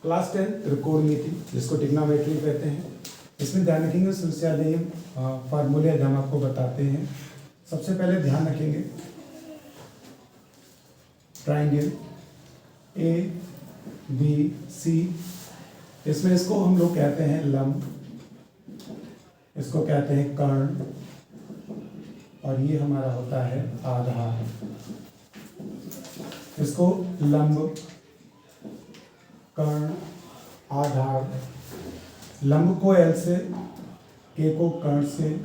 Class 10 त्रिकोणमिति जिसको trigonometry कहते हैं। इसमें ध्यान रखेंगे सबसे पहले फार्मूले हम आपको बताते हैं। सबसे पहले ध्यान रखेंगे ट्राइंगल ए बी सी, इसमें इसको हम लोग कहते हैं लंब, इसको कहते हैं कर्ण, और ये हमारा होता है आधार। इसको लंब, कर्ण, आधार, लंब को एल से, के को कर्ण से,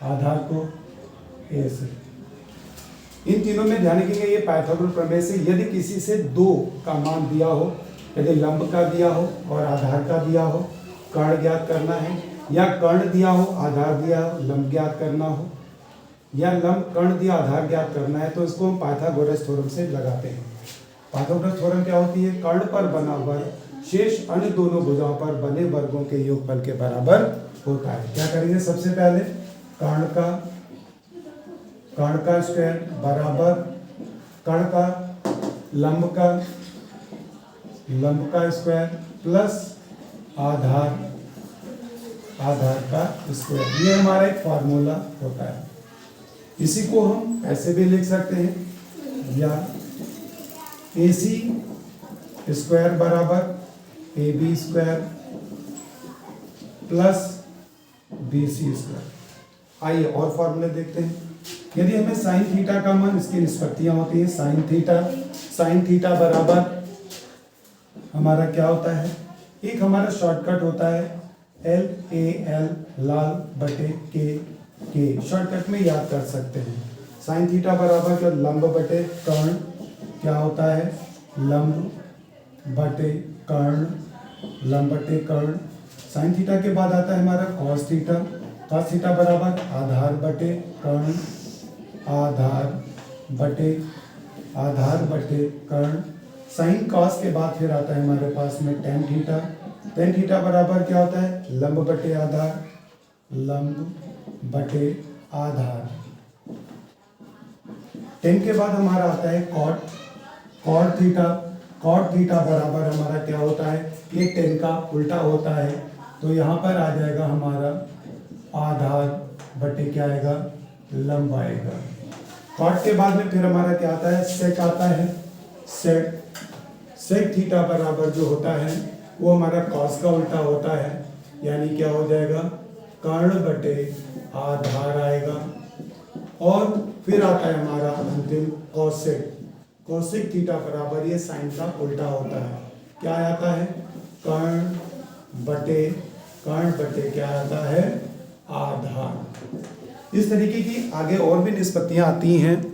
आधार को ए से। इन तीनों में ध्यान रखेंगे ये पाइथागोरस प्रमेय से यदि किसी से दो का मान दिया हो, यदि लंब का दिया हो और आधार का दिया हो, कर्ण ज्ञात करना है, या कर्ण दिया हो आधार दिया हो लंब ज्ञात करना हो, या लंब कर्ण दिया आधार ज्ञात करना है, तो इसको हम पाइथागोरस थ्योरम से लगाते हैं। पाइथागोरस थ्योरम क्या होती है? कर्ण पर बना वर्ग शेष अन्य दोनों भुजाओं पर बने वर्गों के योगफल के बराबर होता है। क्या करेंगे? सबसे पहले कर्ण का स्क्वायर बराबर कर्ण का लंब का स्क्वायर प्लस आधार का स्क्वायर। ये हमारा एक फार्मूला होता है। इसी को हम ऐसे भी लिख सकते हैं, या AC स्क्वायर बराबर AB square plus BC square. आइए और फॉर्मूले देखते हैं। यदि हमें साइन थीटा का मान, इसकी निष्पत्तियां होती है, साइन थीटा बराबर हमारा क्या होता है? एक हमारा शॉर्टकट होता है LAL लाल बटे के शॉर्टकट में याद कर सकते हैं। साइन थीटा बराबर क्या? लंब बटे कर्ण, क्या होता है? लंब बटे कर्ण। साइन थीटा के बाद आता है हमारा कॉस थीटा बराबर आधार बटे कर्ण। साइन कॉस के बाद फिर आता है हमारे पास में टेन थीटा बराबर क्या होता है? लंब बटे आधार। टेन के बाद हमारा आता है कॉट थीटा बराबर हमारा क्या होता है? ये टेन का उल्टा होता है, तो यहाँ पर आ जाएगा हमारा आधार बटे क्या आएगा? लंब आएगा। कॉट के बाद में फिर हमारा क्या आता है? सेक आता है। सेक थीटा बराबर जो होता है वो हमारा कॉस का उल्टा होता है, यानी क्या हो जाएगा? कर्ण बटे आधार आएगा। और फिर आता है हमारा अंतिम कॉसेक थीटा बराबर ये साइन का उल्टा होता है। क्या आता है? कर्ण बटे क्या आता है? आधार। इस तरीके की आगे और भी निष्पत्तियां आती हैं।